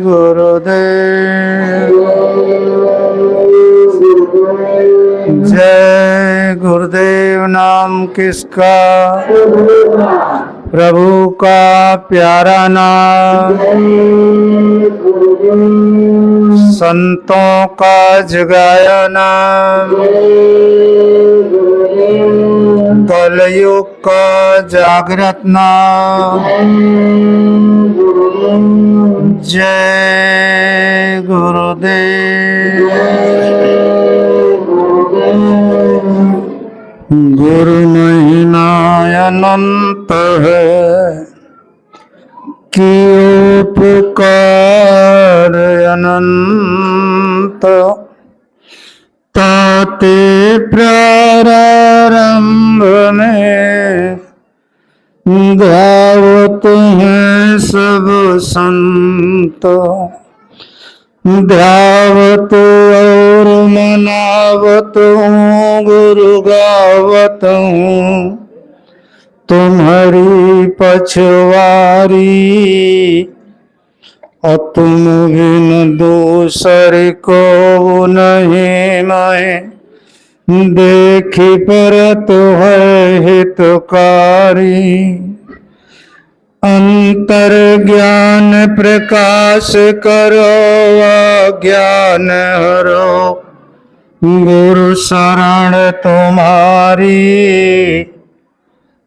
गुरुदेव। जय गुरुदेव नाम किसका? प्रभु का प्यारा नाम, संतों का जगाया नाम, कलयुग का जागृत नाम। जय गुरुदेव। गुरु महिमा अनंत है, कियो पुकार अनंत। ताते प्रारंभ में ध्यावत हैं सब संत। ध्यावत और मनावत हूँ, गुरु गावत हूँ तुम्हारी पछवारी। और तुम बिन दूसरे को नहीं मैं देखी परत है हितकारी। अंतर ज्ञान प्रकाश करो, अज्ञान हरो गुरु शरण तुम्हारी।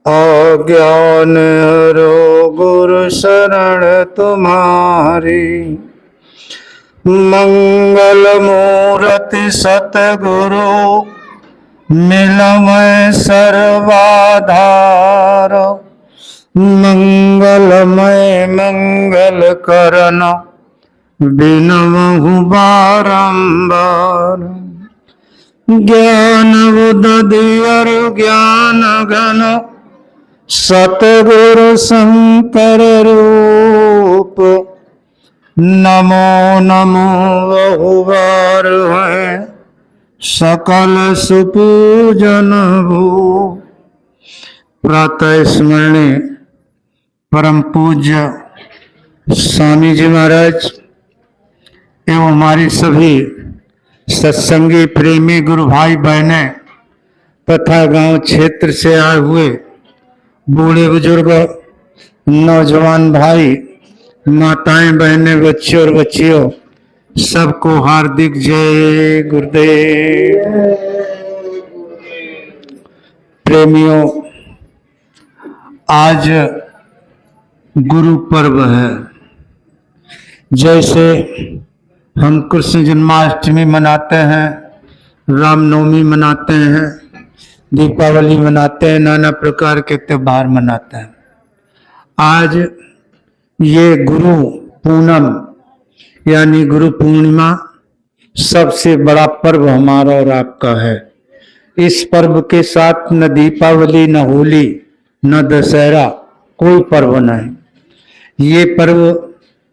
अज्ञान हरो गुरु शरण तुम्हारी। मंगल मूर्ति सतगुरु मिलमय सर्वाधार। मंगलमय मंगल करन बिनमहु बारंबार। ज्ञान उदय ज्ञान घन सतगुरु शंकर रूप। नमो नमो बहुबार है सकल सुपूजन भू। प्रातः स्मरणीय परम पूज्य स्वामी जी महाराज एवं हमारी सभी सत्संगी प्रेमी गुरु भाई बहनें तथा गांव क्षेत्र से आए हुए बूढ़े बुजुर्ग, नौजवान भाई, माताएं, बहनें, बच्चे और बच्चियों, सबको हार्दिक जय गुरुदेव। प्रेमियों, आज गुरु पर्व है। जैसे हम कृष्ण जन्माष्टमी मनाते हैं, रामनवमी मनाते हैं, दीपावली मनाते हैं, नाना प्रकार के त्योहार मनाते हैं। आज ये गुरु पूनम यानी गुरु पूर्णिमा सबसे बड़ा पर्व हमारा और आपका है। इस पर्व के साथ न दीपावली, न होली, न दशहरा, कोई पर्व नहीं। ये पर्व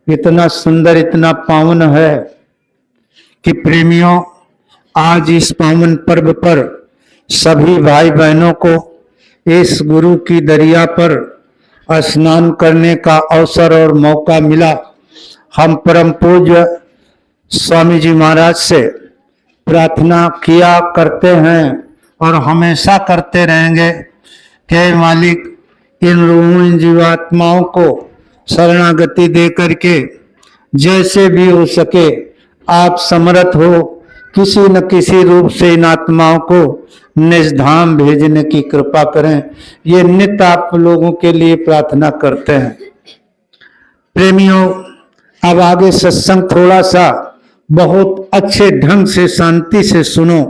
इतना सुंदर, इतना पावन है कि प्रेमियों, आज इस पावन पर्व पर सभी भाई बहनों को इस गुरु की दरिया पर स्नान करने का अवसर और मौका मिला। हम परम पूज्य स्वामी जी महाराज से प्रार्थना किया करते हैं और हमेशा करते रहेंगे कि मालिक इन रूहों, इन जीवात्माओं को शरणागति दे करके जैसे भी हो सके आप समर्थ हो किसी न किसी रूप से इन आत्माओं को निज धाम भेजने की कृपा करें। ये नित्य आप लोगों के लिए प्रार्थना करते हैं। प्रेमियों, अब आगे सत्संग थोड़ा सा बहुत अच्छे ढंग से शांति से सुनो,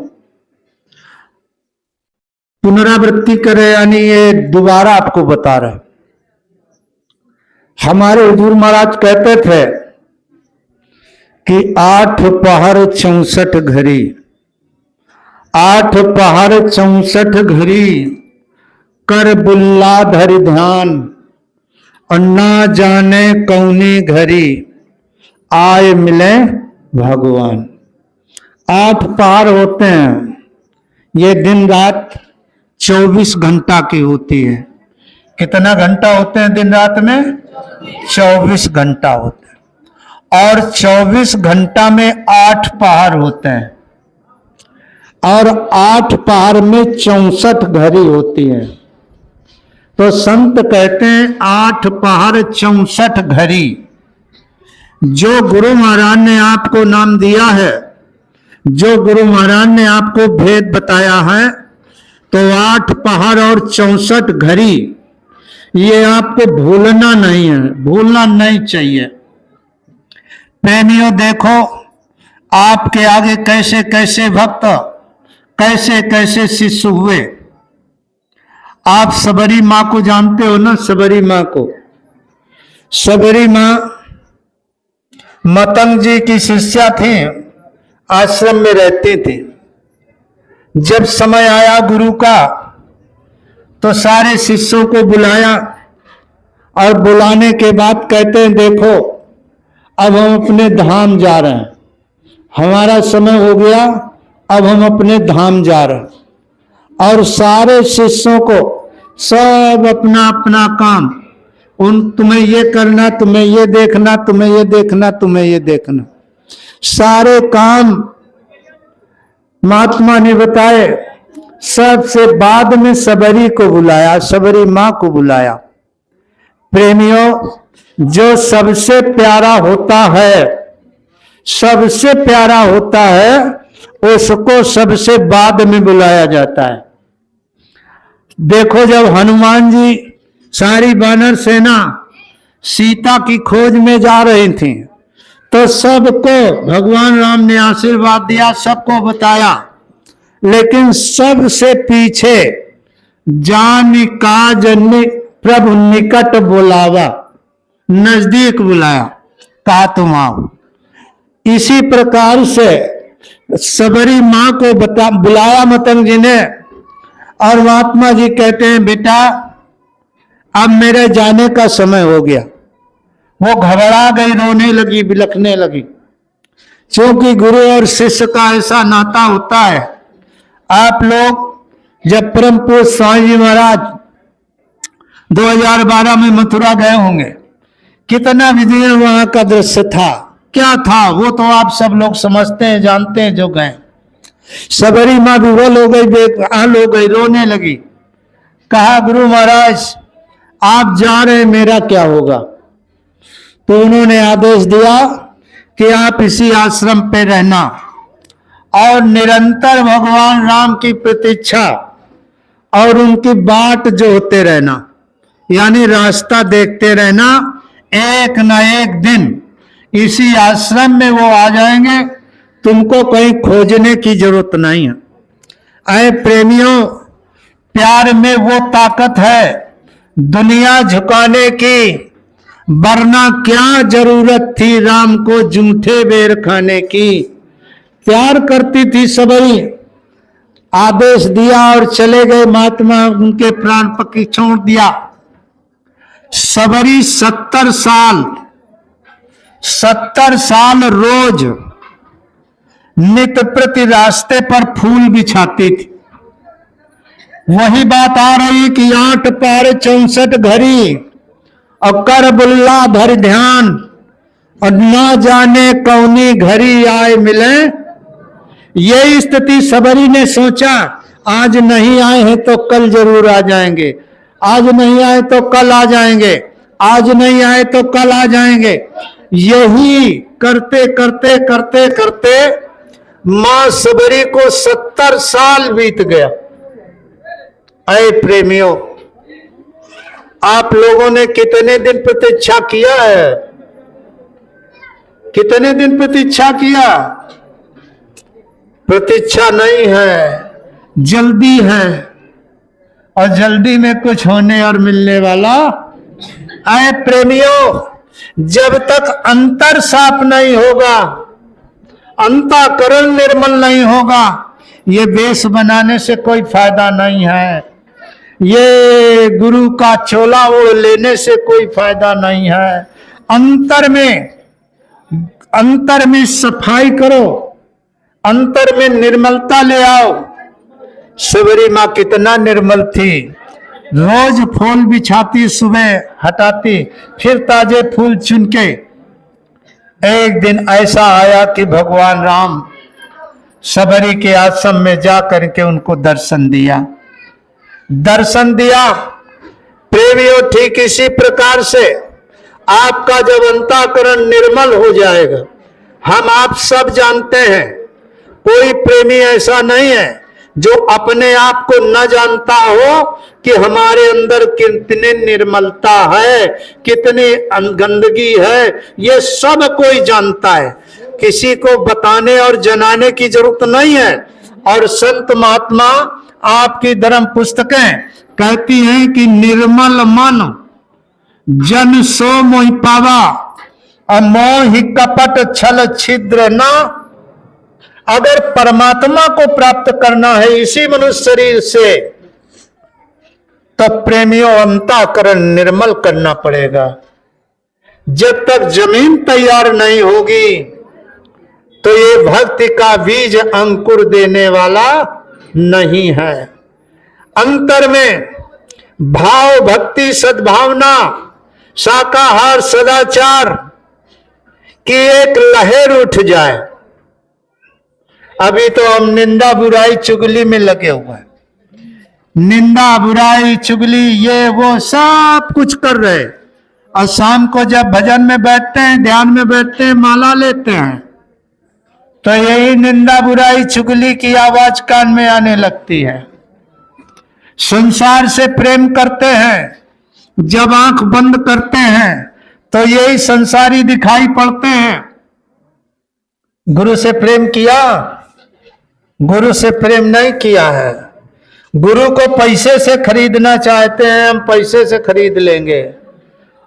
पुनरावृत्ति करें, यानी ये दोबारा आपको बता रहे। हमारे हुजूर महाराज कहते थे कि 8 पहर 64 घड़ी, 8 पहर 64 घड़ी कर बुल्ला धरि ध्यान, और ना जाने कौनी घड़ी आए मिले भगवान। 8 पहर होते हैं, ये दिन रात 24 घंटा की होती है। कितना घंटा होते हैं दिन रात में? 24 घंटा होते हैं। और 24 घंटा में 8 पहर होते हैं, और 8 पहर में 64 घड़ी होती है। तो संत कहते हैं 8 पहर 64 घड़ी। जो गुरु महाराज ने आपको नाम दिया है, जो गुरु महाराज ने आपको भेद बताया है, तो 8 पहर और 64 घड़ी ये आपको भूलना नहीं है, भूलना नहीं चाहिए। प्रेमियों देखो, आपके आगे कैसे कैसे भक्त, कैसे कैसे शिष्य हुए। आप सबरी माँ को जानते हो ना, सबरी माँ को। सबरी माँ मतंग जी की शिष्या थी, आश्रम में रहती थी। जब समय आया गुरु का, तो सारे शिष्यों को बुलाया, और बुलाने के बाद कहते हैं देखो अब हम अपने धाम जा रहे हैं, हमारा समय हो गया, अब हम अपने धाम जा रहे हैं। और सारे शिष्यों को सब अपना अपना काम, तुम्हें ये करना, तुम्हें ये देखना, तुम्हें ये देखना, तुम्हें ये देखना, सारे काम महात्मा ने बताए। सबसे बाद में सबरी को बुलाया, सबरी माँ को बुलाया। प्रेमियों, जो सबसे प्यारा होता है, सबसे प्यारा होता है, उसको सबसे बाद में बुलाया जाता है। देखो, जब हनुमान जी सारी वानर सेना सीता की खोज में जा रही थी, तो सबको भगवान राम ने आशीर्वाद दिया, सबको बताया, लेकिन सबसे पीछे जान काज प्रभु निकट बुलावा, नजदीक बुलाया, कहा तुम आओ। इसी प्रकार से सबरी माँ को बुलाया मतंग जी ने, और महात्मा जी कहते हैं बेटा अब मेरे जाने का समय हो गया। वो घबरा गई, रोने लगी, बिलखने लगी, क्योंकि गुरु और शिष्य का ऐसा नाता होता है। आप लोग जब परम पूज्य स्वामी जी महाराज 2012 में मथुरा गए होंगे, कितना विजय वहां का दृश्य था, क्या था वो तो आप सब लोग समझते हैं, जानते हैं जो गए। सबरी माँ विवल हो गई, बेहाल हो गई, रोने लगी। कहा गुरु महाराज आप जा रहे, मेरा क्या होगा? तो उन्होंने आदेश दिया कि आप इसी आश्रम पे रहना और निरंतर भगवान राम की प्रतीक्षा और उनकी बाट जोहते रहना, यानी रास्ता देखते रहना। एक न एक दिन इसी आश्रम में वो आ जाएंगे, तुमको कहीं खोजने की जरूरत नहीं है। आए प्रेमियों, प्यार में वो ताकत है दुनिया झुकाने की, वरना क्या जरूरत थी राम को जूठे बेर खाने की। प्यार करती थी सबरी, आदेश दिया और चले गए महात्मा, उनके प्राण पक्षी छोड़ दिया। सबरी 70 साल रोज नित्य प्रति रास्ते पर फूल बिछाती थी। वही बात आ रही कि 8 पार 64 घड़ी और कर बुल्ला भर ध्यान, और ना जाने कौनी घड़ी आए मिले। ये स्थिति सबरी ने सोचा, आज नहीं आए हैं तो कल जरूर आ जाएंगे, आज नहीं आए तो कल आ जाएंगे, आज नहीं आए तो कल आ जाएंगे। यही करते करते करते करते मां सबरी को 70 साल बीत गया। ऐ प्रेमियों, आप लोगों ने कितने दिन प्रतीक्षा किया है? कितने दिन प्रतीक्षा किया? प्रतीक्षा नहीं है, जल्दी है, और जल्दी में कुछ होने और मिलने वाला। ऐ प्रेमियों, जब तक अंतर साफ नहीं होगा, अंतःकरण निर्मल नहीं होगा, ये वेश बनाने से कोई फायदा नहीं है, ये गुरु का चोला ओढ़ लेने से कोई फायदा नहीं है। अंतर में सफाई करो, अंतर में निर्मलता ले आओ। सबरी माँ कितना निर्मल थी, रोज फूल बिछाती, सुबह हटाती, फिर ताजे फूल चुन के एक दिन ऐसा आया कि भगवान राम सबरी के आश्रम में जा करके उनको दर्शन दिया। प्रेमियों, ठीक इसी प्रकार से आपका जब अंतःकरण निर्मल हो जाएगा, हम आप सब जानते हैं कोई प्रेमी ऐसा नहीं है जो अपने आप को न जानता हो कि हमारे अंदर कितनी निर्मलता है, कितनी गंदगी है, ये सब कोई जानता है। किसी को बताने और जनाने की जरूरत नहीं है। और संत महात्मा, आपकी धर्म पुस्तकें कहती हैं कि निर्मल मन जन सो मोहि पावा, मोहि कपट छल छिद्र न। अगर परमात्मा को प्राप्त करना है इसी मनुष्य शरीर से, तब प्रेमियों अंतःकरण निर्मल करना पड़ेगा। जब तक जमीन तैयार नहीं होगी तो ये भक्ति का बीज अंकुर देने वाला नहीं है। अंतर में भाव, भक्ति, सद्भावना, शाकाहार, सदाचार की एक लहर उठ जाए। अभी तो हम निंदा बुराई चुगली में लगे हुए हैं। निंदा बुराई चुगली ये वो सब कुछ कर रहे, और शाम को जब भजन में बैठते हैं, ध्यान में बैठते हैं, माला लेते हैं, तो यही निंदा बुराई चुगली की आवाज कान में आने लगती है। संसार से प्रेम करते हैं, जब आंख बंद करते हैं तो यही संसारी दिखाई पड़ते हैं। गुरु से प्रेम किया? गुरु से प्रेम नहीं किया है। गुरु को पैसे से खरीदना चाहते हैं, हम पैसे से खरीद लेंगे।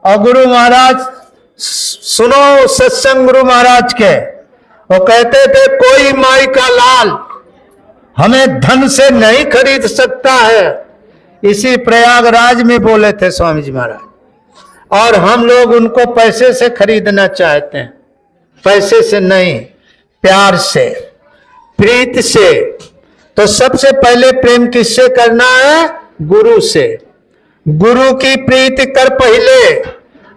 और गुरु महाराज, सुनो सत्संग गुरु महाराज के, वो कहते थे कोई माई का लाल हमें धन से नहीं खरीद सकता है। इसी प्रयागराज में बोले थे स्वामी जी महाराज। और हम लोग उनको पैसे से खरीदना चाहते हैं। पैसे से नहीं, प्यार से, प्रीत से। तो सबसे पहले प्रेम किससे करना है? गुरु से। गुरु की प्रीति कर पहले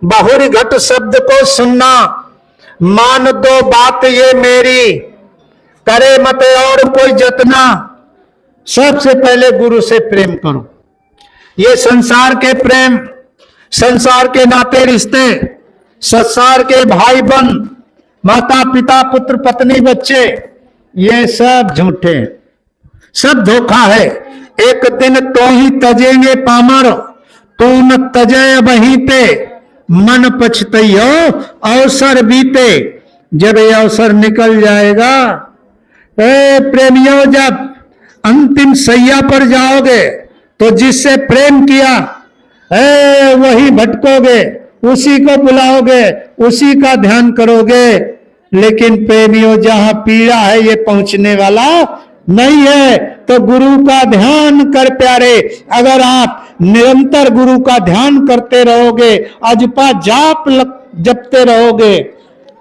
बहुरी घट शब्द को सुनना, मान दो बात ये मेरी, करे मत और कोई जतना। सबसे पहले गुरु से प्रेम करो। ये संसार के प्रेम, संसार के नाते रिश्ते, संसार के भाई बहन, माता पिता, पुत्र पत्नी, बच्चे, ये सब झूठे, सब धोखा है। एक दिन तो ही तजेंगे पामर, तू न तजय वहीं पे, मन पछतइयो अवसर बीते। जब ये अवसर निकल जाएगा, प्रेमियों, जब अंतिम सैया पर जाओगे तो जिससे प्रेम किया वही भटकोगे, उसी को बुलाओगे, उसी का ध्यान करोगे। लेकिन प्रेमियों, जहां पीड़ा है ये पहुंचने वाला नहीं है। तो गुरु का ध्यान कर प्यारे। अगर आप निरंतर गुरु का ध्यान करते रहोगे, अजपा जाप जपते रहोगे।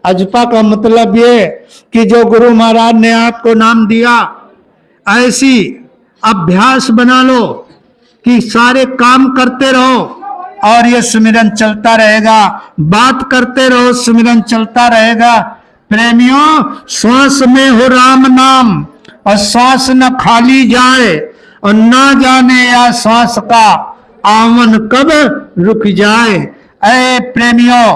अजपा का मतलब ये कि जो गुरु महाराज ने आपको नाम दिया, ऐसी अभ्यास बना लो कि सारे काम करते रहो और ये सुमिरन चलता रहेगा। बात करते रहो, सुमिरन चलता रहेगा। प्रेमियों, श्वास में हो राम नाम, और श्वास न खाली जाए, और ना जाने या श्वास का आवन कब रुक जाए। ऐ प्रेमियों,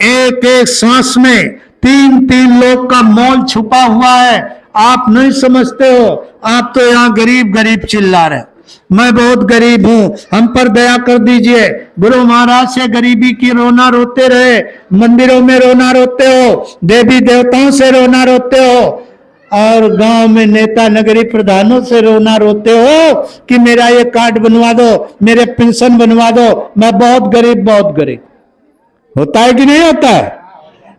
एक एक श्वास में तीन तीन लोग का मोल छुपा हुआ है। आप नहीं समझते हो। आप तो यहाँ गरीब गरीब चिल्ला रहे, मैं बहुत गरीब हूं, हम पर दया कर दीजिए। गुरु महाराज से गरीबी की रोना रोते रहे, मंदिरों में रोना रोते हो, देवी देवताओं से रोना रोते हो, और गांव में नेता नगरी प्रधानों से रोना रोते हो कि मेरा ये कार्ड बनवा दो, मेरे पेंशन बनवा दो, मैं बहुत गरीब होता है कि नहीं होता है?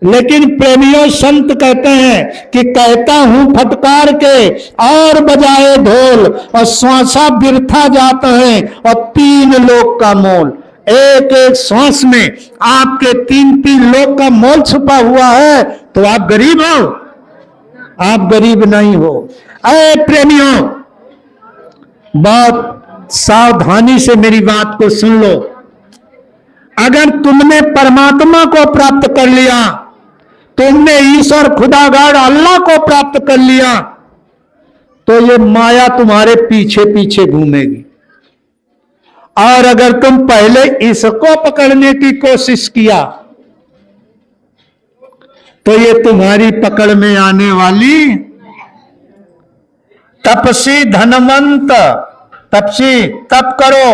लेकिन प्रेमियों, संत कहते हैं कि कहता हूं फटकार के और बजाए ढोल, और श्वासा बिरथा जाता है और तीन लोग का मोल। एक एक श्वास में आपके तीन तीन लोग का मोल छुपा हुआ है। तो आप गरीब हो? आप गरीब नहीं हो। अरे प्रेमियों, बहुत सावधानी से मेरी बात को सुन लो। अगर तुमने परमात्मा को प्राप्त कर लिया तुमने ईश्वर खुदागार अल्लाह को प्राप्त कर लिया तो ये माया तुम्हारे पीछे पीछे घूमेगी। और अगर तुम पहले इसको पकड़ने की कोशिश किया तो ये तुम्हारी पकड़ में आने वाली। तपसी धनवंत, तपसी तप करो,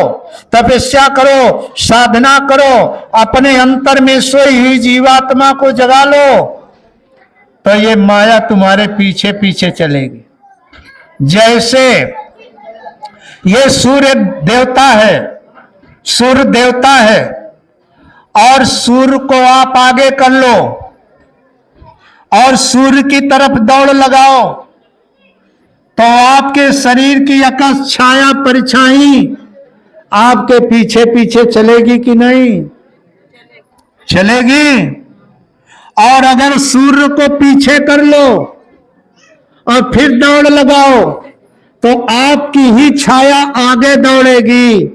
तपस्या करो, साधना करो, अपने अंतर में सोई हुई जीवात्मा को जगा लो तो ये माया तुम्हारे पीछे पीछे चलेगी। जैसे ये सूर्य देवता है, सूर्य देवता है और सूर्य को आप आगे कर लो और सूर्य की तरफ दौड़ लगाओ तो आपके शरीर की आकाश छाया परछाई आपके पीछे पीछे चलेगी कि नहीं? चलेगी। और अगर सूर्य को पीछे कर लो और फिर दौड़ लगाओ तो आपकी ही छाया आगे दौड़ेगी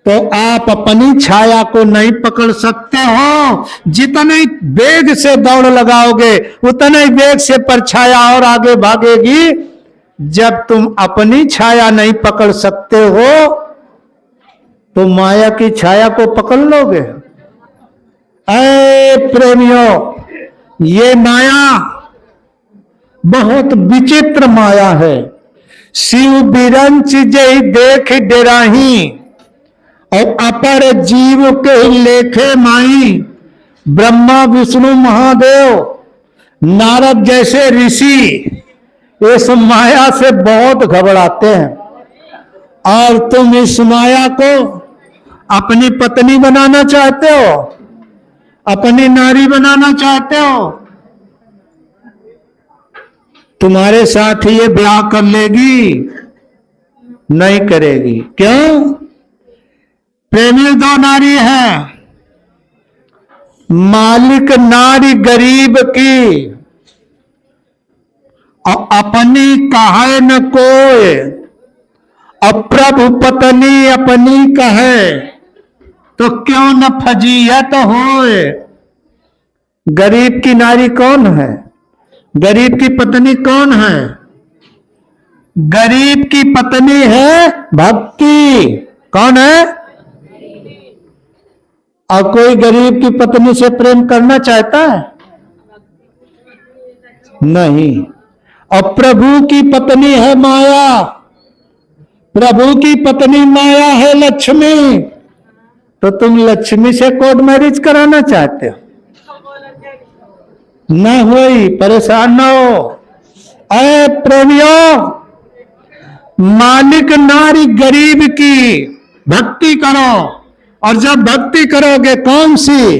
तो आप अपनी छाया को नहीं पकड़ सकते हो। जितने वेग से दौड़ लगाओगे उतने वेग से परछाया और आगे भागेगी। जब तुम अपनी छाया नहीं पकड़ सकते हो तो माया की छाया को पकड़ लोगे। ऐ प्रेमियों, ये माया बहुत विचित्र माया है। शिव बिरंच जय देख डेराही और अपर जीव के लेखे माई। ब्रह्मा विष्णु महादेव नारद जैसे ऋषि इस माया से बहुत घबराते हैं। और तुम इस माया को अपनी पत्नी बनाना चाहते हो, अपनी नारी बनाना चाहते हो। तुम्हारे साथ ये ब्याह कर लेगी? नहीं करेगी। क्यों? प्रेमी दो नारी है, मालिक नारी गरीब की और अपनी कहे न कोई, और प्रभु पत्नी अपनी कहे तो क्यों न फजीहत होए। गरीब की नारी कौन है? गरीब की पत्नी कौन है? गरीब की पत्नी है भक्ति। कौन है? और कोई गरीब की पत्नी से प्रेम करना चाहता है? नहीं। और प्रभु की पत्नी है माया। प्रभु की पत्नी माया है लक्ष्मी। तो तुम लक्ष्मी से कोर्ट मैरिज कराना चाहते हो? न हुई, परेशान न हो। अरे प्रेमियों, मालिक नारी गरीब की भक्ति करो। और जब भक्ति करोगे कौन सी?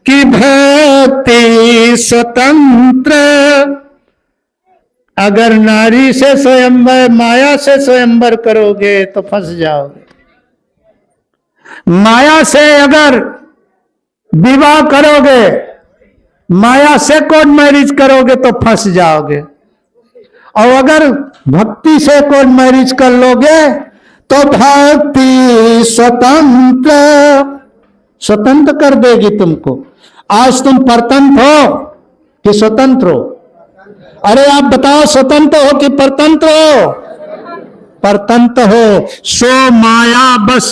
कि भक्ति स्वतंत्र। अगर नारी से स्वयंवर, माया से स्वयंवर करोगे तो फंस जाओगे। माया से अगर विवाह करोगे, माया से कोर्ट मैरिज करोगे तो फंस जाओगे। और अगर भक्ति से कोर्ट मैरिज कर लोगे तो भक्ति स्वतंत्र, स्वतंत्र कर देगी तुमको। आज तुम परतंत्र हो कि स्वतंत्र हो? अरे आप बताओ, स्वतंत्र हो कि परतंत्र हो? परतंत्र हो। सो माया बस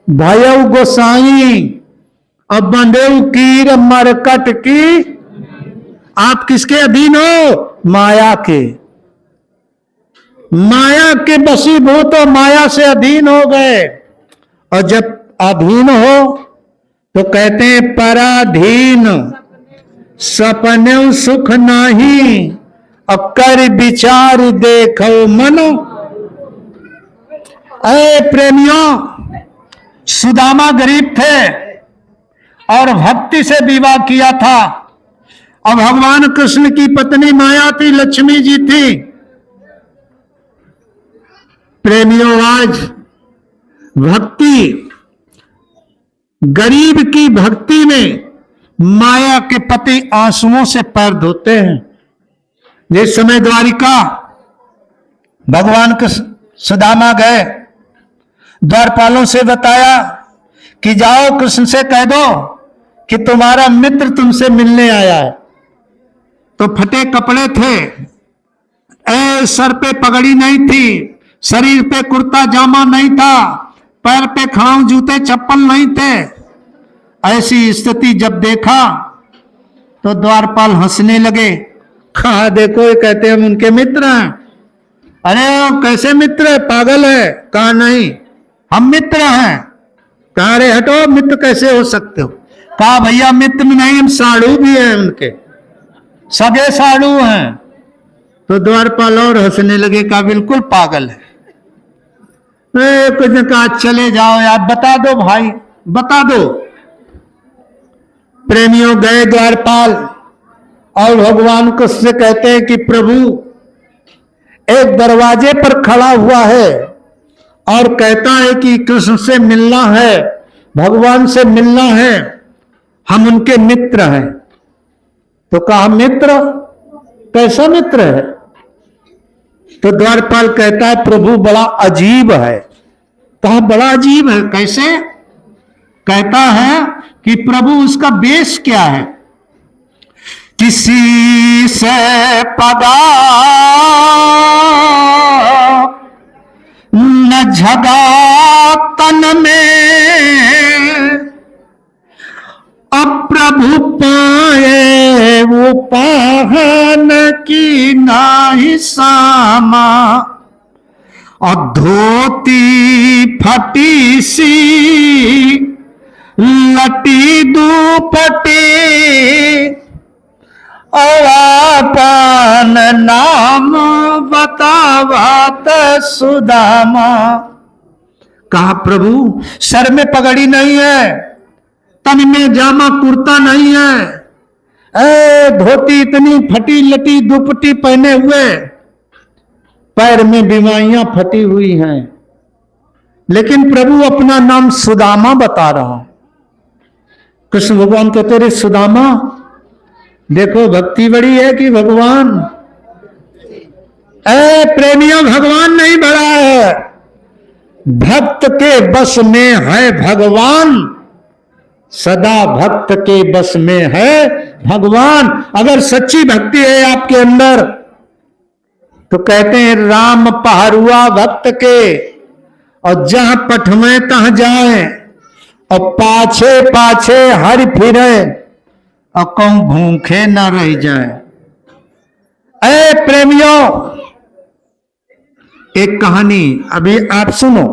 भयउ गोसाई, अब बंदेव कीर मरकट की। आप किसके अधीन हो? माया के। माया के बसीभूत हो, माया से अधीन हो गए। और जब अधीन हो तो कहते हैं पराधीन सपने सुख नाही, अकर विचार देखो मनो। ऐ प्रेमियों, सुदामा गरीब थे और भक्ति से विवाह किया था। और भगवान कृष्ण की पत्नी माया थी, लक्ष्मी जी थी। प्रेमियों, आज भक्ति, गरीब की भक्ति में माया के पति आंसुओं से पैर धोते हैं। जिस समय द्वारिका भगवान कृष्ण सुदामा गए, द्वारपालों से बताया कि जाओ कृष्ण से कह दो कि तुम्हारा मित्र तुमसे मिलने आया है। तो फटे कपड़े थे, सर पे पगड़ी नहीं थी, शरीर पे कुर्ता जामा नहीं था, पैर पे खड़ाऊ जूते चप्पल नहीं थे। ऐसी स्थिति जब देखा तो द्वारपाल हंसने लगे। कहा देखो, ये कहते हम उनके मित्र हैं। अरे वो कैसे मित्र है, पागल है? कहा नहीं, हम मित्र हैं। कहा अरे हटो, मित्र कैसे हो सकते हो? कहा भैया मित्र नहीं, हम साड़ू भी हैं, उनके सगे साड़ू हैं। तो द्वारपाल और हंसने लगे, कहा बिल्कुल पागल है। कुछ ने कहा चले जाओ यार, बता दो भाई, बता दो। प्रेमियों गए द्वारपाल और भगवान को से कहते हैं कि प्रभु एक दरवाजे पर खड़ा हुआ है और कहता है कि कृष्ण से मिलना है, भगवान से मिलना है, हम उनके मित्र हैं। तो कहा मित्र? कैसा मित्र है? तो द्वारपाल कहता है प्रभु बड़ा अजीब है। कहा बड़ा अजीब है, कैसे? कहता है कि प्रभु उसका वेश क्या है, किसी से पगा न झगा तन में, अब प्रभु पाए वो पाहन की नाही सामा, और धोती फटी सी लटी दुपटे, और अपन नाम बतावत सुदामा। कहा प्रभु सर में पगड़ी नहीं है, तन में जामा कुर्ता नहीं है, धोती इतनी फटी लटी दुपट्टी पहने हुए, पैर में बीमारियां फटी हुई हैं, लेकिन प्रभु अपना नाम सुदामा बता रहा है। कृष्ण भगवान कहते रे सुदामा, देखो भक्ति बड़ी है कि भगवान? प्रेमियों भगवान नहीं बड़ा है, भक्त के बस में है भगवान, सदा भक्त के बस में है भगवान। अगर सच्ची भक्ति है आपके अंदर तो कहते हैं राम पहरुआ भक्त के, और जहां पठवे तहां जाए, और पाछे पाछे हर फिरे, और कहूं भूखे न रह जाए। ऐ प्रेमियों, एक कहानी अभी आप सुनो,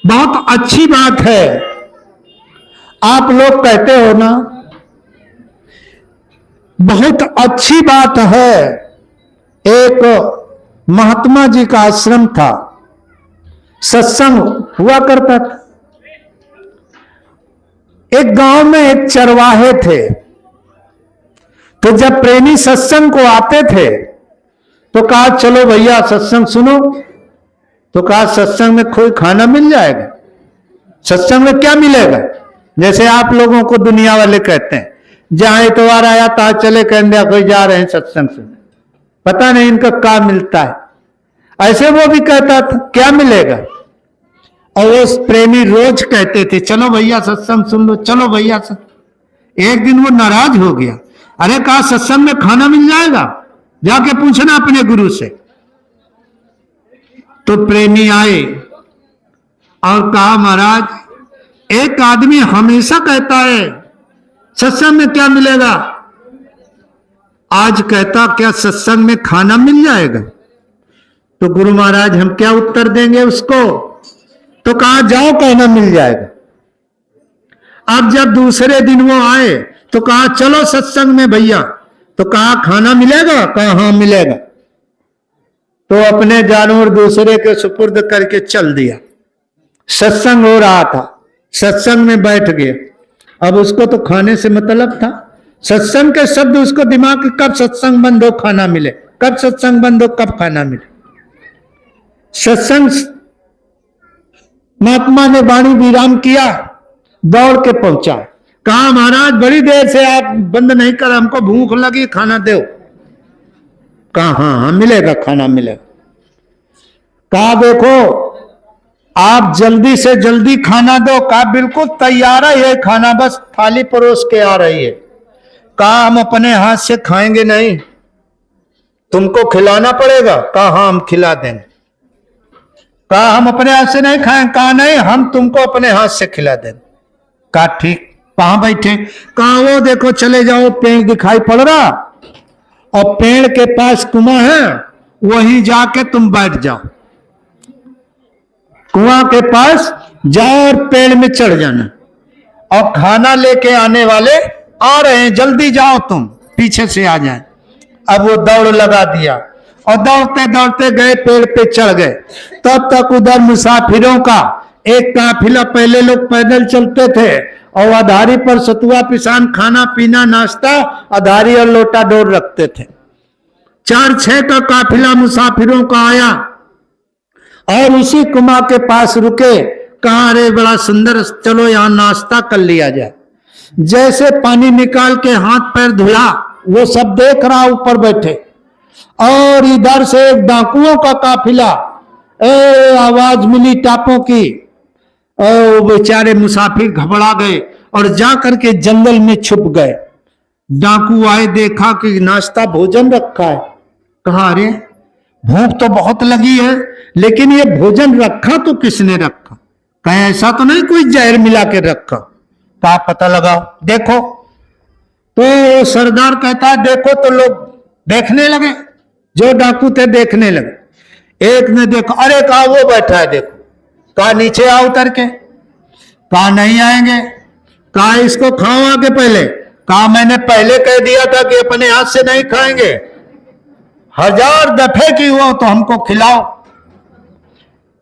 बहुत अच्छी बात है। आप लोग कहते हो ना, बहुत अच्छी बात है। एक महात्मा जी का आश्रम था, सत्संग हुआ करता था। एक गांव में एक चरवाहे थे, तो जब प्रेमी सत्संग को आते थे तो कहा चलो भैया सत्संग सुनो। तो कहा सत्संग में कोई खाना मिल जाएगा? सत्संग में क्या मिलेगा? जैसे आप लोगों को दुनिया वाले कहते हैं, जहां इतवार आया ता चले कहने कोई जा रहे हैं सत्संग सुनने, पता नहीं इनका क्या मिलता है। ऐसे वो भी कहता था क्या मिलेगा, और वो प्रेमी रोज कहते थे चलो भैया सत्संग सुन लो, चलो भैया सत्संग। एक दिन वो नाराज हो गया, अरे कहा सत्संग में खाना मिल जाएगा, जाके पूछना अपने गुरु से। तो प्रेमी आए और कहा महाराज एक आदमी हमेशा कहता है सत्संग में क्या मिलेगा, आज कहता क्या सत्संग में खाना मिल जाएगा? तो गुरु महाराज हम क्या उत्तर देंगे उसको? तो कहा जाओ कहना मिल जाएगा। अब जब दूसरे दिन वो आए तो कहा चलो सत्संग में भैया, तो कहा खाना मिलेगा? कहा हाँ मिलेगा। तो अपने जानवर दूसरे के सुपुर्द करके चल दिया। सत्संग हो रहा था, सत्संग में बैठ गया। अब उसको तो खाने से मतलब था, सत्संग के शब्द उसको दिमाग में, कब सत्संग बंद हो खाना मिले, कब सत्संग बंद हो कब खाना मिले। सत्संग महात्मा ने वाणी विराम किया, दौड़ के पहुंचा, कहा महाराज बड़ी देर से आप बंद नहीं कर, हमको भूख लगी, खाना दो। कहा हाँ हाँ मिलेगा, खाना मिलेगा। कहा देखो आप जल्दी से जल्दी खाना दो। कहा बिल्कुल तैयार है ये खाना, बस थाली परोस के आ रही है। कहा हम अपने हाथ से खाएंगे नहीं, तुमको खिलाना पड़ेगा। कहा हाँ हम खिला देंगे। कहा हम अपने हाथ से नहीं खाएंगे। कहा नहीं, हम तुमको अपने हाथ से खिला देंगे। कहा ठीक। कहां बैठे? कहा वो देखो, चले जाओ, पेड़ दिखाई पड़ रहा और पेड़ के पास कुआं है, वहीं जाके तुम बैठ जाओ, कुआं के पास जाओ और पेड़ में चढ़ जाना, और खाना लेके आने वाले आ रहे हैं, जल्दी जाओ, तुम पीछे से आ जाए। अब वो दौड़ लगा दिया और दौड़ते दौड़ते गए, पेड़ पे चढ़ गए। तब तक उधर मुसाफिरों का एक काफिला, पहले लोग पैदल चलते थे और अधारी पर सतुआ पिसान, खाना पीना नाश्ता अधारी और लोटा डोर रखते थे। 4-6 का काफिला मुसाफिरों का आया और उसी कुआं के पास रुके। कहा अरे बड़ा सुंदर, चलो यहां नाश्ता कर लिया जाए। जैसे पानी निकाल के हाथ पैर धुला, वो सब देख रहा ऊपर बैठे, और इधर से एक डाकुओं का काफिला, आवाज मिली टापों की, और बेचारे मुसाफिर घबरा गए और जाकर के जंगल में छुप गए। डाकू आए, देखा कि नाश्ता भोजन रखा है। कहा अरे भूख तो बहुत लगी है, लेकिन ये भोजन रखा तो किसने रखा? कहीं ऐसा तो नहीं कोई जहर मिला के रखा? कहा पता लगाओ, देखो। तो सरदार कहता है देखो, तो लोग देखने लगे, जो डाकू थे देखने लगे। एक ने देखा, अरे कहा वो बैठा है देखो। कहा नीचे आओ उतर के। कहा नहीं आएंगे। कहा इसको खाओ आगे पहले। कहा मैंने पहले कह दिया था कि अपने हाथ से नहीं खाएंगे, 1000 दफे की हुआ तो हमको खिलाओ।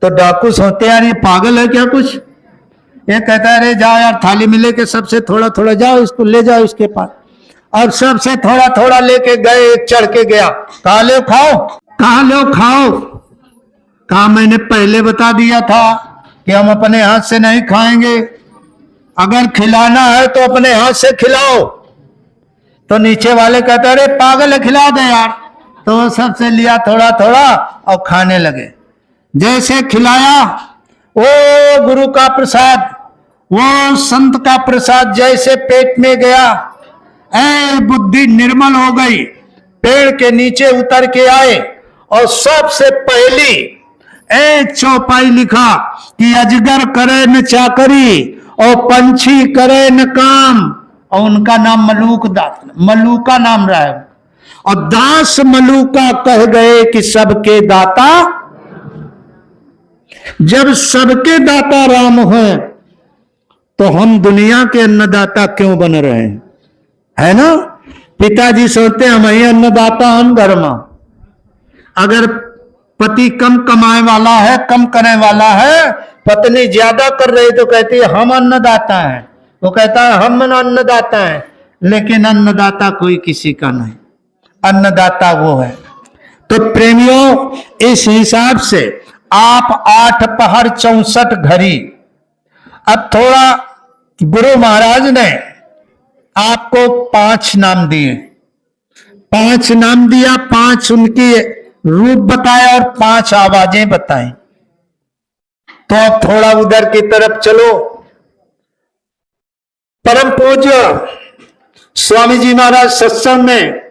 तो डाकू सोचते यार ये पागल है क्या कुछ? ये कहता है अरे जाओ यार, थाली में लेके सबसे थोड़ा थोड़ा जाओ, इसको ले जाओ इसके पास। अब सबसे थोड़ा थोड़ा लेके गए, एक चढ़ के गया। कहा लो खाओ। कहा लो खाओ। कहा मैंने पहले बता दिया था कि हम अपने हाथ से नहीं खाएंगे, अगर खिलाना है तो अपने हाथ से खिलाओ। तो नीचे वाले कहते अरे पागल है, खिला दे यार। तो वो सबसे लिया थोड़ा थोड़ा और खाने लगे। जैसे खिलाया, वो गुरु का प्रसाद, वो संत का प्रसाद जैसे पेट में गया, बुद्धि निर्मल हो गई। पेड़ के नीचे उतर के आए और सबसे पहली चौपाई लिखा कि अजगर करे न चाकरी और पंछी करे न काम, और उनका नाम मलूका नाम रहा है। और दास मलूका कह गए कि सबके दाता, जब सबके दाता राम हैं तो हम दुनिया के अन्नदाता क्यों बन रहे हैं? है ना? पिताजी सोचते हम ही अन्नदाता, हम घर में। अगर पति कम कमाए वाला है, कम करने वाला है, पत्नी ज्यादा कर रही तो कहती है हम अन्नदाता हैं, वो कहता है हम अन्नदाता हैं। लेकिन अन्नदाता कोई किसी का नहीं, अन्नदाता वो है। तो प्रेमियों, इस हिसाब से आप 8 पहर 64 घड़ी। अब थोड़ा गुरु महाराज ने आपको 5 नाम दिए, 5 नाम दिया, 5 उनकी रूप बताए और 5 आवाजें बताई। तो अब थोड़ा उधर की तरफ चलो। परम पूज्य स्वामी जी महाराज सत्संग में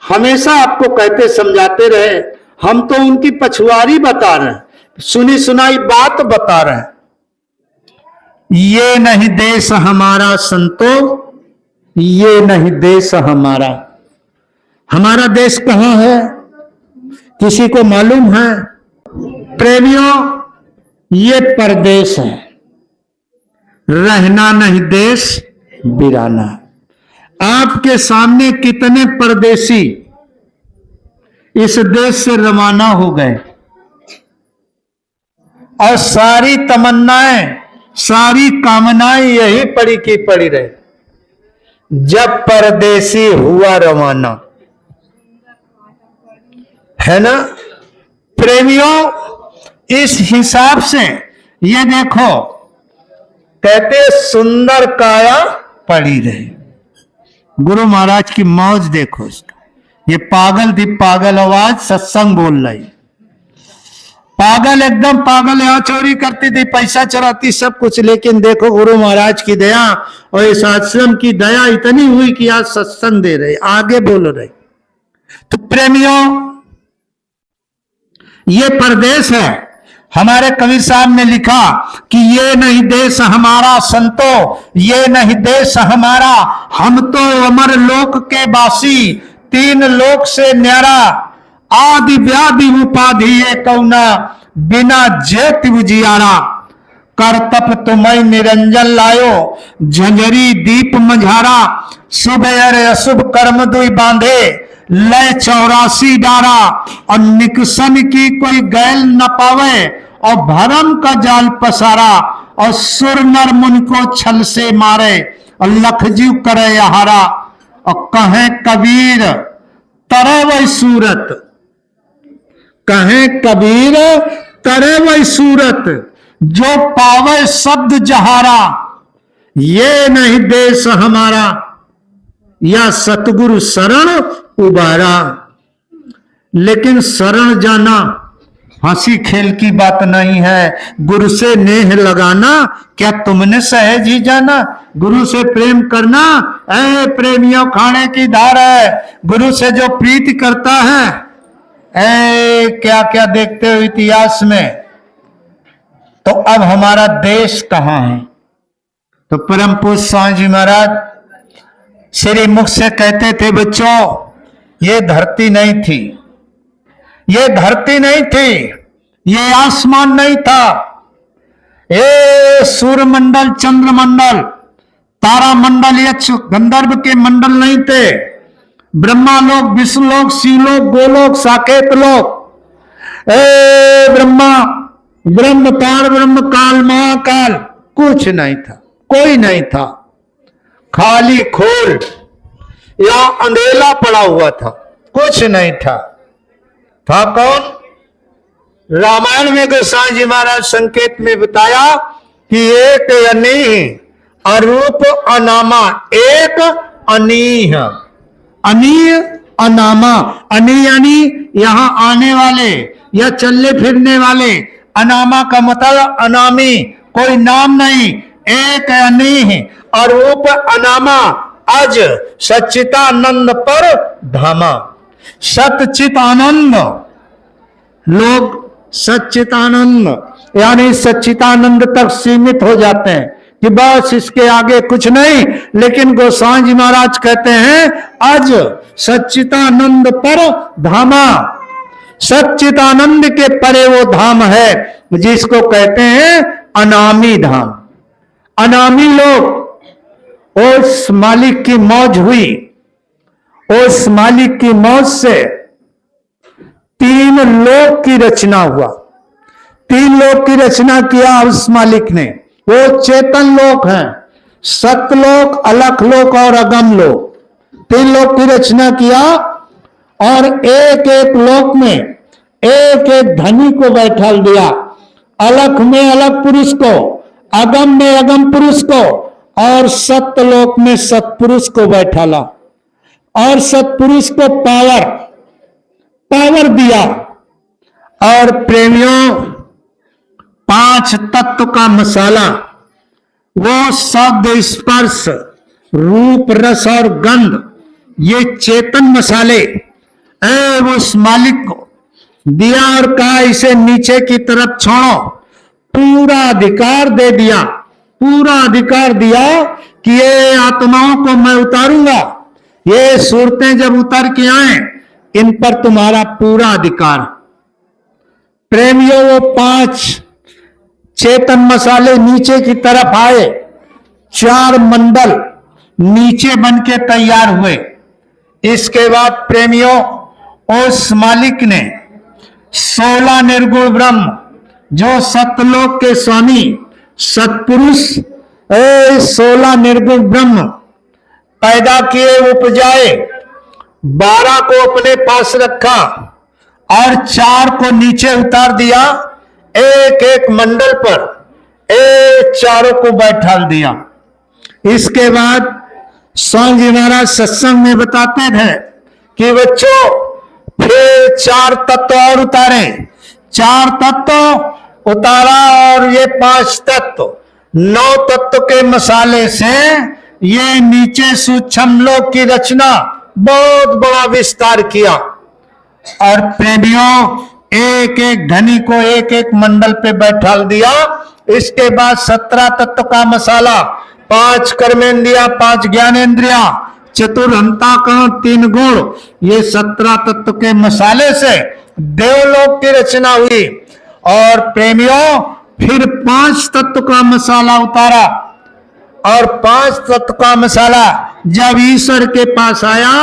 हमेशा आपको कहते समझाते रहे, हम तो उनकी पछुआरी बता रहे हैं, सुनी सुनाई बात बता रहे हैं। ये नहीं देश हमारा संतो, ये नहीं देश हमारा। हमारा देश कहां है? किसी को मालूम है? प्रेमियों, ये परदेश है, रहना नहीं देश बिराना। आपके सामने कितने परदेसी इस देश से रवाना हो गए और सारी तमन्नाएं, सारी कामनाएं यही पड़ी की पड़ी रहे। जब परदेसी हुआ रवाना, है ना प्रेमियों? इस हिसाब से ये देखो, कहते सुंदर काया पड़ी रहे। गुरु महाराज की मौज देखो इसका। ये पागल थी, पागल आवाज सत्संग बोल रही। पागल, एकदम पागल। यहाँ चोरी करती थी, पैसा चुराती, सब कुछ। लेकिन देखो गुरु महाराज की दया और इस आश्रम की दया इतनी हुई कि आज सत्संग दे रहे, आगे बोल रहे। तो प्रेमियों, ये परदेश है। हमारे कबीर साहब ने लिखा कि ये नहीं देश हमारा संतो, ये नहीं देश हमारा, हम तो अमर लोक के वासी, तीन लोक से न्यारा, आदि व्याधि उपाधि ये कौना, बिना ज्योति उजियारा, कर तप तुम्हें निरंजन लायो, झंझरी दीप मझारा, शुभ और अशुभ कर्म दुई बांधे, लय 84 डारा, और निकसन की कोई गैल न पावे, और भरम का जाल पसारा, और सुर नर मुन को छल से मारे, और लखजीव करे यहारा, और कहे कबीर तरह वही सूरत, कहे कबीर तरह वही सूरत, जो पावे शब्द जहारा, ये नहीं देश हमारा, या सतगुरु शरण उबारा। लेकिन शरण जाना हंसी खेल की बात नहीं है। गुरु से नेह लगाना क्या तुमने सहज ही जाना? गुरु से प्रेम करना ऐ प्रेमियों खाने की धार है। गुरु से जो प्रीति करता है, ऐ क्या क्या देखते हो इतिहास में। तो अब हमारा देश कहां है? तो परम पूज्य स्वामी जी महाराज श्री मुख से कहते थे, बच्चों ये धरती नहीं थी, ये धरती नहीं थी, ये आसमान नहीं था, ये सूर्यमंडल, चंद्रमंडल, तारामंडल, यक्ष गंधर्व के मंडल नहीं थे। ब्रह्मा लोक, विष्णु लोक, शिवलोक, गोलोक, साकेत लोक, ब्रह्मा, ब्रह्म, पार ब्रह्म, काल, महाकाल, कुछ नहीं था, कोई नहीं था। खाली खोल या अंधेला पड़ा हुआ था, कुछ नहीं था। था कौन? रामायण में गोसाई जी महाराज संकेत में बताया कि एक अनीह, अरूप, अनामा, एक अनीह, अनीह अनामा। अनी यानी यहां आने वाले या चलने फिरने वाले, अनामा का मतलब अनामी, कोई नाम नहीं। एक अनीह, अरूप, अनामा, अज सच्चिदानंद पर धामा। सच्चित आनंद, लोग सच्चिदानंद यानी सच्चिदानंद तक सीमित हो जाते हैं कि बस इसके आगे कुछ नहीं। लेकिन गोसाई जी महाराज कहते हैं अज सच्चिदानंद पर धामा। सच्चिदानंद के परे वो धाम है जिसको कहते हैं अनामी धाम। अनामी लोग, उस मालिक की मौज हुई, उस मालिक की मौज से तीन लोक की रचना हुआ। तीन लोक की रचना किया उस मालिक ने। वो चेतन लोक हैं, सतलोक, अलख लोक और अगम लोक। तीन लोक की रचना किया और एक एक लोक में एक एक धनी को बैठा दिया। अलख में अलख पुरुष को, अगम में अगम पुरुष को और सतलोक में सतपुरुष को बैठाला। और सतपुरुष को पावर दिया। और प्रेमियों, 5 तत्व का मसाला, वो शब्द, स्पर्श, रूप, रस और गंध, ये चेतन मसाले उस मालिक को दिया और कहा इसे नीचे की तरफ छोड़ो। पूरा अधिकार दे दिया, पूरा अधिकार दिया कि ये आत्माओं को मैं उतारूंगा। ये सूरतें जब उतर के आए, इन पर तुम्हारा पूरा अधिकार। प्रेमियों, वो 5 चेतन मसाले नीचे की तरफ आए। 4 मंडल नीचे बन के तैयार हुए। इसके बाद प्रेमियों, उस मालिक ने 16 निर्गुण ब्रह्म, जो सतलोक के स्वामी सतपुरुष, 16 निर्गुण ब्रह्म पैदा किए, उपजाए। 12 को अपने पास रखा और 4 को नीचे उतार दिया। एक एक मंडल पर चारों को बैठा दिया। इसके बाद स्वामी जी महाराज सत्संग में बताते थे कि बच्चों फिर 4 तत्व और उतारे। 4 तत्व उतारा और ये 5 तत्व, 9 तत्व के मसाले से ये नीचे सूक्ष्म लोक की रचना बहुत बड़ा विस्तार किया। और प्रेमियों, एक एक धनी को एक एक मंडल पे बैठा दिया। इसके बाद 17 तत्व का मसाला, 5 कर्मेंद्रिया, 5 ज्ञानेंद्रिया, चतुर्हंताकरण, 3 गुण, ये 17 तत्व के मसाले से देवलोक की रचना हुई। और प्रेमियों, फिर 5 तत्व का मसाला उतारा और 5 तत्व का मसाला जब ईश्वर के पास आया,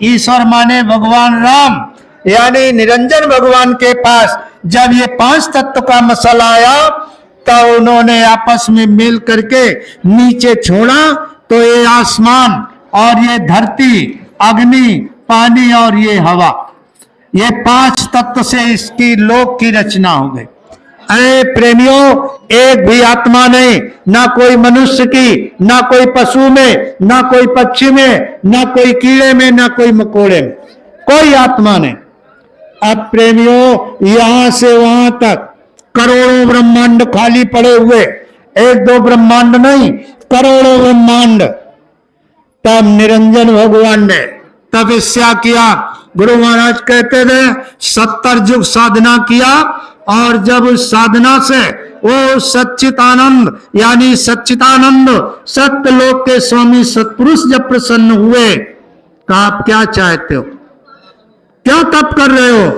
ईश्वर माने भगवान राम यानी निरंजन भगवान के पास जब ये 5 तत्व का मसाला आया, तब उन्होंने आपस में मिल करके नीचे छोड़ा तो ये आसमान और ये धरती, अग्नि, पानी और ये हवा, ये 5 तत्व से इसकी लोक की रचना हो गई। अरे प्रेमियों, एक भी आत्मा नहीं, ना कोई मनुष्य की, ना कोई पशु में, ना कोई पक्षी में, ना कोई कीड़े में, ना कोई मकोड़े में, कोई आत्मा नहीं। अब प्रेमियों, यहां से वहां तक करोड़ों ब्रह्मांड खाली पड़े हुए, 1-2 ब्रह्मांड नहीं, करोड़ों ब्रह्मांड। तब निरंजन भगवान ने तपस्या किया। गुरु महाराज कहते थे 70 युग साधना किया, और जब उस साधना से वो सच्चिदानंद यानी सच्चिदानंद सत्यलोक के स्वामी सतपुरुष जब प्रसन्न हुए, तो आप क्या चाहते हो, क्या तप कर रहे हो?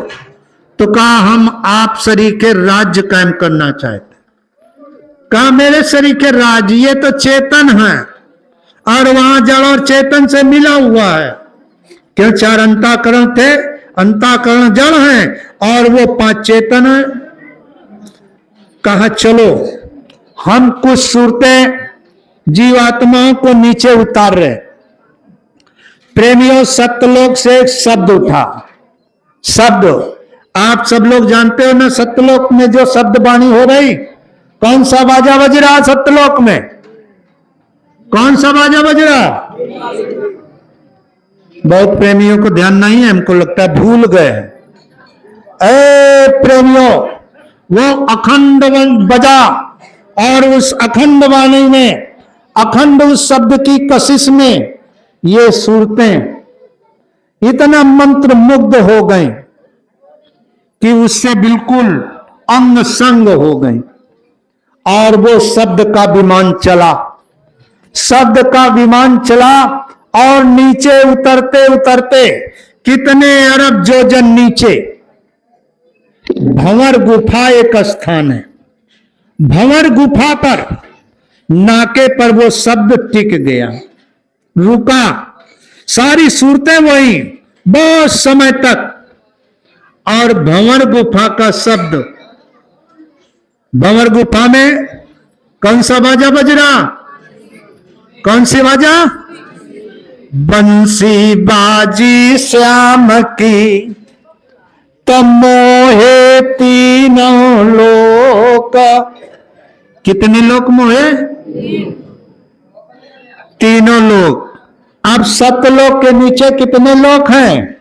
तो कहा हम आप शरीर के राज्य कायम करना चाहते। कहा मेरे शरीर के राज्य, ये तो चेतन है और वहां जड़ और चेतन से मिला हुआ है। क्यों? 4 अंताकरण थे, अंताकरण जड़ है और वो 5 चेतन है। कहा चलो हम कुछ सूरतें जीवात्माओं को नीचे उतार रहे। प्रेमियों, सत्यलोक से एक शब्द उठा। शब्द आप सब लोग जानते हो ना, सत्यलोक में जो शब्द वाणी हो रही, कौन सा बाजा बज रहा सत्यलोक में? कौन सा बाजा बज रहा? बहुत प्रेमियों को ध्यान नहीं है, हमको लगता है भूल गए। प्रेमियों, वो अखंड बजा और उस अखंड वाणी में, अखंड उस शब्द की कशिश में ये सूरतें इतना मंत्र मुग्ध हो गई कि उससे बिल्कुल अंग संग हो गई। और वो शब्द का विमान चला, शब्द का विमान चला और नीचे उतरते उतरते कितने अरब योजन नीचे भंवर गुफा एक स्थान है। भंवर गुफा पर नाके पर वो शब्द टिक गया, रुका। सारी सूरतें वही बहुत समय तक। और भंवर गुफा का शब्द, भंवर गुफा में कौन सा बाजा बज रहा? कौन सी बाजा? बंसी बाजी श्याम की तमोहे तीनों लोक। कितने लोक मोहे? तीनों लोक। अब सतलोक के नीचे कितने लोक हैं?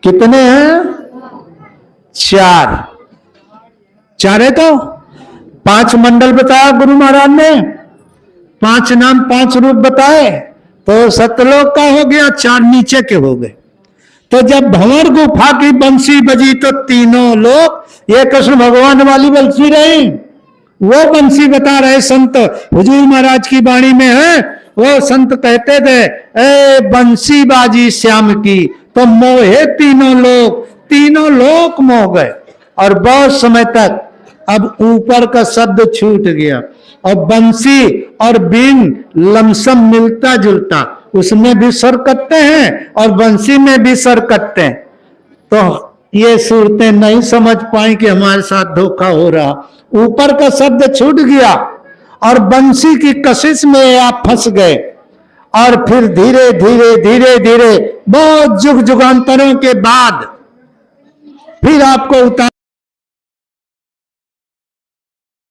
कितने हैं? 4। 4 है तो 5 मंडल बताया गुरु महाराज ने, 5 नाम 5 रूप बताए, तो सतलोक का हो गया, 4 नीचे के हो गए। तो जब भंवर गुफा की बंसी बजी तो तीनों लोग, ये कृष्ण भगवान वाली बंसी रही, वो बंसी बता रहे संत हुजूर महाराज की वाणी में है। वो संत कहते थे ए बंसी बाजी श्याम की तो मोहे तीनों लोक मोह गए। और बहुत समय तक अब ऊपर का शब्द छूट गया और बंसी और बीन लमसम मिलता जुलता, उसमें भी स्वर कटते हैं और बंसी में भी स्वर कटते हैं। तो ये सूरतें नहीं समझ पाई कि हमारे साथ धोखा हो रहा। ऊपर का शब्द छूट गया और बंसी की कशिश में आप फंस गए। और फिर धीरे धीरे धीरे धीरे बहुत युग युगांतरों के बाद फिर आपको उतार